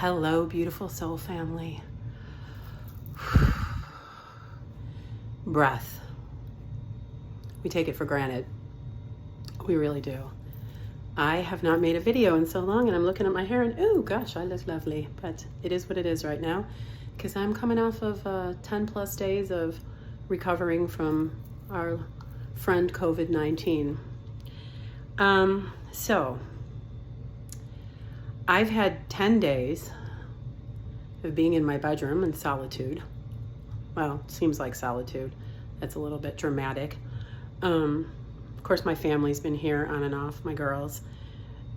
Hello, beautiful soul family. Breath. We take it for granted. We really do. I have not made a video in so long, and I'm looking at my hair and, oh gosh, I look lovely. But it is what it is right now, because I'm coming off of 10 plus days of recovering from our friend COVID-19. So I've had 10 days of being in my bedroom in solitude. Well, it seems like solitude. That's a little bit dramatic. Of course, my family's been here on and off, my girls.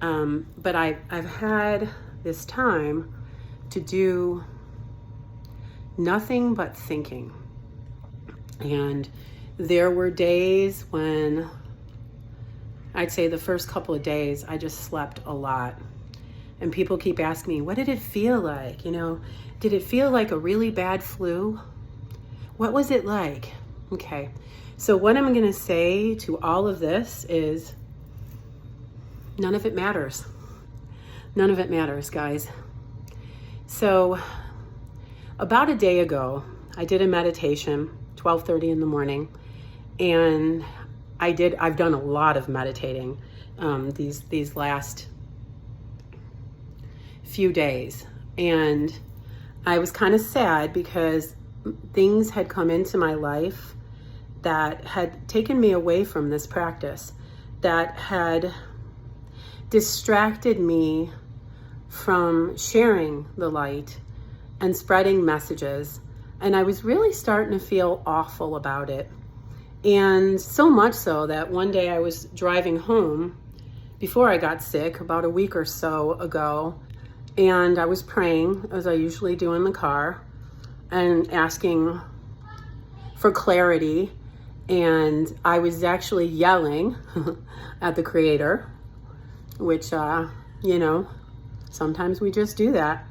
But I've had this time to do nothing but thinking. And there were days when I'd say the first couple of days, I just slept a lot. And people keep asking me, what did it feel like? You know, did it feel like a really bad flu? What was it like? Okay, so what I'm going to say to all of this is none of it matters. None of it matters, guys. So about a day ago, I did a meditation, 12:30 in the morning, and I've done a lot of meditating these last few days, and I was kind of sad because things had come into my life that had taken me away from this practice, that had distracted me from sharing the light and spreading messages, and I was really starting to feel awful about it. And so much so that one day I was driving home before I got sick, about a week or so ago, and I was praying, as I usually do in the car, and asking for clarity. And I was actually yelling at the Creator, which, you know, sometimes we just do that,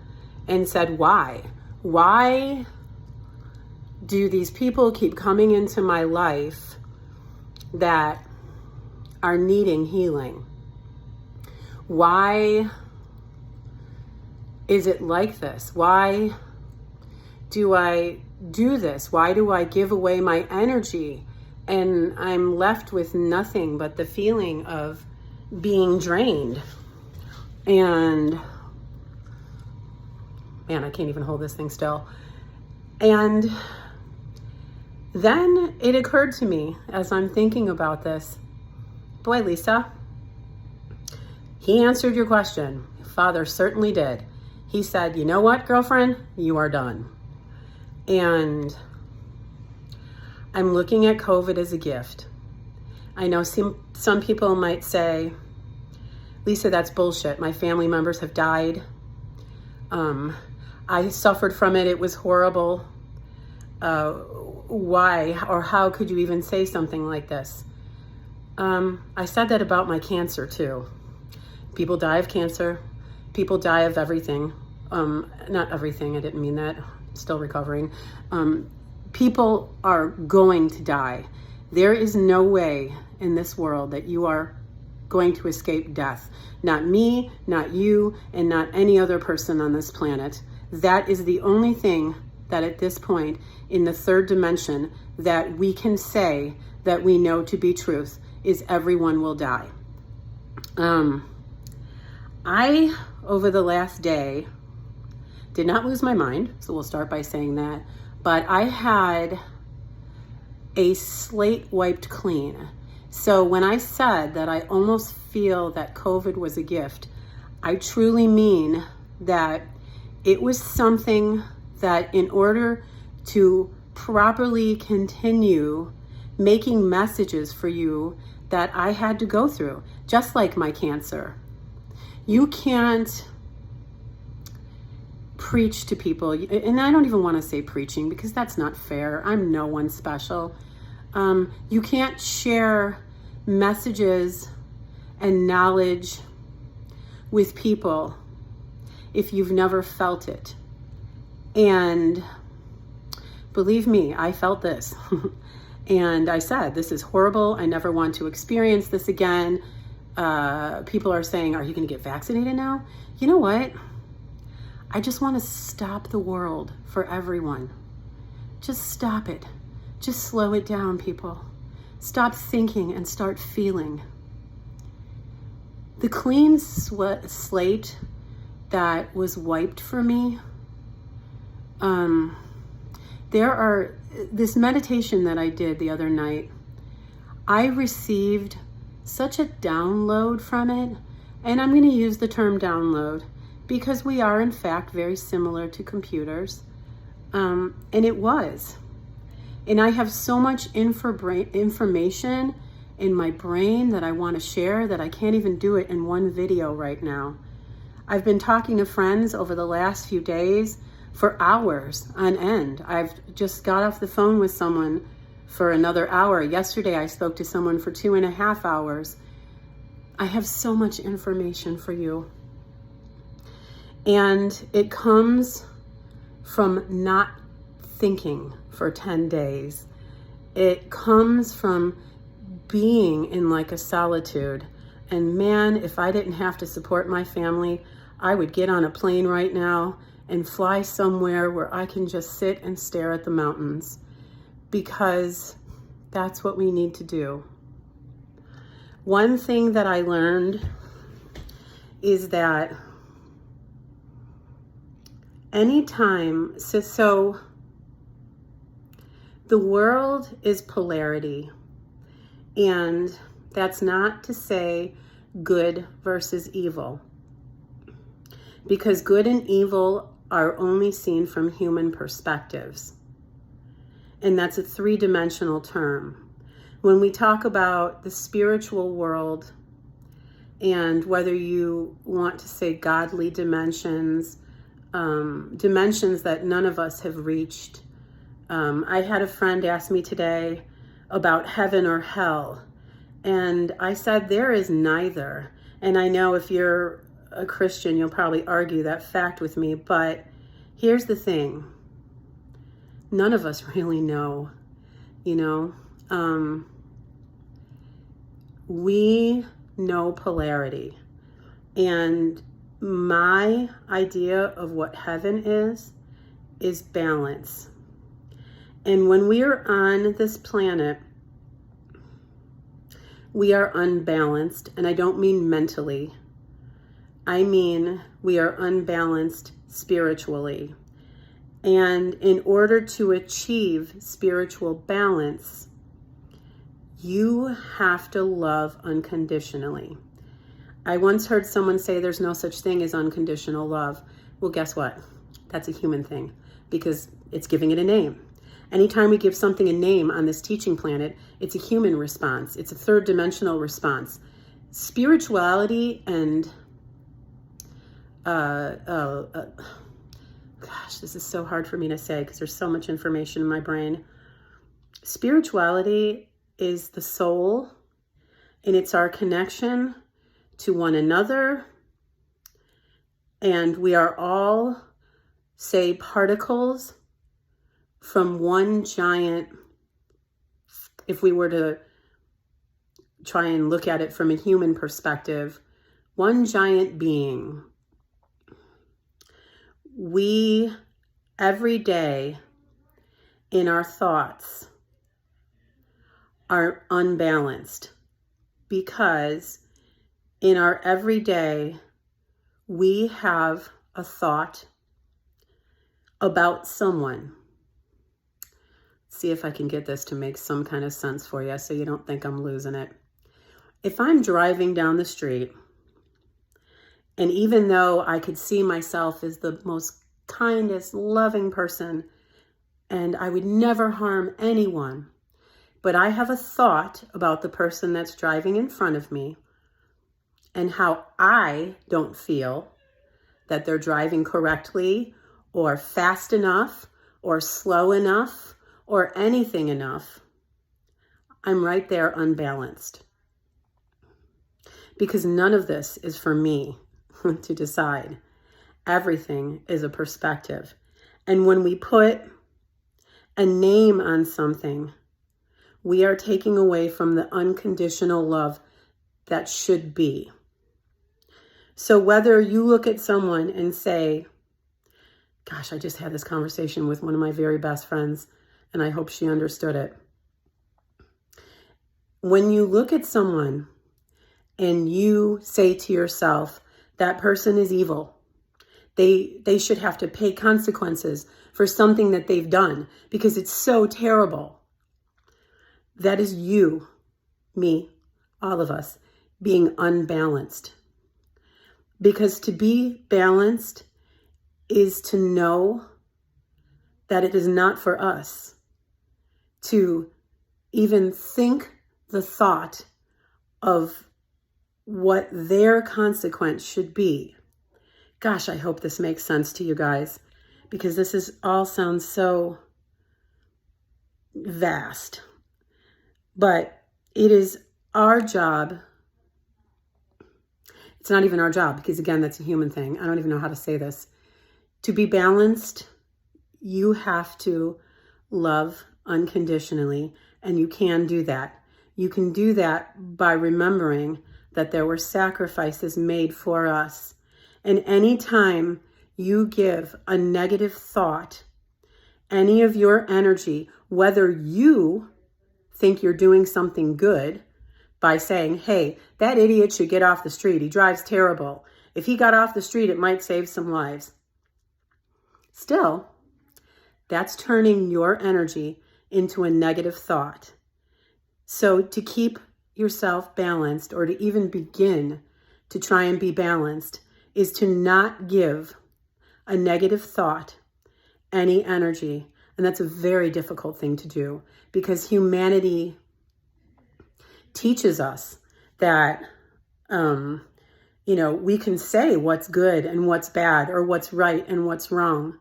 and said, why? Why do these people keep coming into my life that are needing healing? Why is it like this? Why do I do this? Why do I give away my energy? And I'm left with nothing but the feeling of being drained. And man, I can't even hold this thing still. And then it occurred to me as I'm thinking about this, boy, Lisa, he answered your question. Father certainly did. He said, you know what, girlfriend, you are done. And I'm looking at COVID as a gift. I know some people might say, Lisa, that's bullshit. My family members have died. I suffered from it. It was horrible. Why or how could you even say something like this? I said that about my cancer too. People die of cancer. People die of everything. Not everything, I didn't mean that. Still recovering. People are going to die. There is no way in this world that you are going to escape death. Not me, not you, and not any other person on this planet. That is the only thing that at this point in the third dimension that we can say that we know to be truth is everyone will die. I, over the last day, did not lose my mind, so we'll start by saying that, but I had a slate wiped clean. So when I said that I almost feel that COVID was a gift, I truly mean that it was something that in order to properly continue making messages for you that I had to go through, just like my cancer. You can't preach to people, and I don't even want to say preaching because that's not fair. I'm no one special. You can't share messages and knowledge with people if you've never felt it. And believe me, I felt this. And I said, this is horrible. I never want to experience this again. People are saying, are you going to get vaccinated now? You know what? I just want to stop the world for everyone. Just stop it. Just slow it down, people. Stop thinking and start feeling. The clean slate that was wiped for me, this meditation that I did the other night, I received such a download from it. And I'm going to use the term download because we are in fact very similar to computers. And it was. And I have so much information in my brain that I want to share that I can't even do it in one video right now. I've been talking to friends over the last few days for hours on end. I've just got off the phone with someone for another hour. Yesterday I spoke to someone for 2.5 hours. I have so much information for you. And it comes from not thinking for 10 days. It comes from being in like a solitude. And man, if I didn't have to support my family, I would get on a plane right now and fly somewhere where I can just sit and stare at the mountains, because that's what we need to do. One thing that I learned is that anytime, so the world is polarity, and that's not to say good versus evil, because good and evil are only seen from human perspectives. And that's a 3-dimensional term. When we talk about the spiritual world, and whether you want to say godly dimensions, dimensions that none of us have reached. I had a friend ask me today about heaven or hell. And I said, there is neither. And I know if you're a Christian, you'll probably argue that fact with me. But here's the thing. None of us really know, we know polarity. And my idea of what heaven is balance. And when we are on this planet, we are unbalanced. And I don't mean mentally. I mean, we are unbalanced spiritually. And in order to achieve spiritual balance, you have to love unconditionally. I once heard someone say there's no such thing as unconditional love. Well, guess what? That's a human thing, because it's giving it a name. Anytime we give something a name on this teaching planet, it's a human response. It's a 3rd-dimensional response. Spirituality and gosh, this is so hard for me to say because there's so much information in my brain. Spirituality is the soul, and it's our connection to one another. And we are all, say, particles from one giant, if we were to try and look at it from a human perspective, one giant being. We, every day, in our thoughts, are unbalanced, because in our everyday, we have a thought about someone. See if I can get this to make some kind of sense for you so you don't think I'm losing it. If I'm driving down the street, and even though I could see myself as the most kindest, loving person, and I would never harm anyone, but I have a thought about the person that's driving in front of me and how I don't feel that they're driving correctly or fast enough or slow enough or anything enough, I'm right there unbalanced. Because none of this is for me to decide. Everything is a perspective. And when we put a name on something, we are taking away from the unconditional love that should be. So whether you look at someone and say, Gosh, I just had this conversation with one of my very best friends, and I hope she understood it. When you look at someone and you say to yourself, that person is evil, they should have to pay consequences for something that they've done because it's so terrible. That is you, me, all of us, being unbalanced. Because to be balanced is to know that it is not for us to even think the thought of what their consequence should be. Gosh, I hope this makes sense to you guys, because this is all sounds so vast. But it is our job. It's not even our job, because again, that's a human thing. I don't even know how to say this. To be balanced, you have to love unconditionally, and you can do that. You can do that by remembering that there were sacrifices made for us. And anytime you give a negative thought, any of your energy, whether you think you're doing something good by saying, hey, that idiot should get off the street. He drives terrible. If he got off the street, it might save some lives. Still, that's turning your energy into a negative thought. So to keep yourself balanced, or to even begin to try and be balanced, is to not give a negative thought any energy. And that's a very difficult thing to do, because humanity teaches us that, we can say what's good and what's bad, or what's right and what's wrong.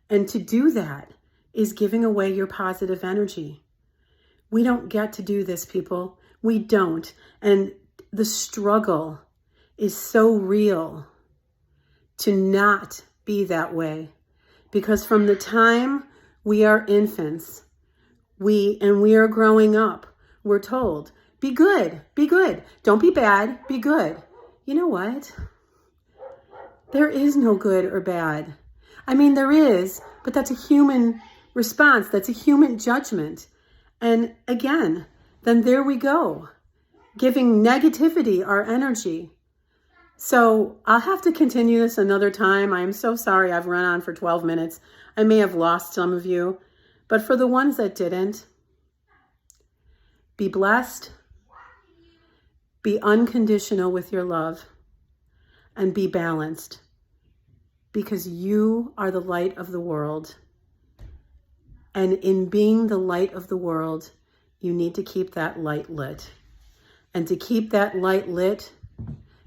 And to do that is giving away your positive energy. We don't get to do this, people. We don't. And the struggle is so real to not be that way. Because from the time we are infants, we are growing up, we're told, be good, be good. Don't be bad, be good. You know what? There is no good or bad. I mean, there is, but that's a human response. That's a human judgment. And again, then there we go, giving negativity our energy. So I'll have to continue this another time. I am so sorry I've run on for 12 minutes. I may have lost some of you, but for the ones that didn't, be blessed, be unconditional with your love, and be balanced, because you are the light of the world. And in being the light of the world, you need to keep that light lit. And to keep that light lit,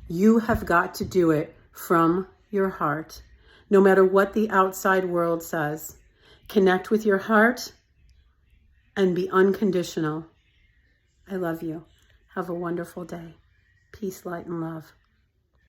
you have got to do it from your heart. No matter what the outside world says, connect with your heart and be unconditional. I love you. Have a wonderful day. Peace, light, and love.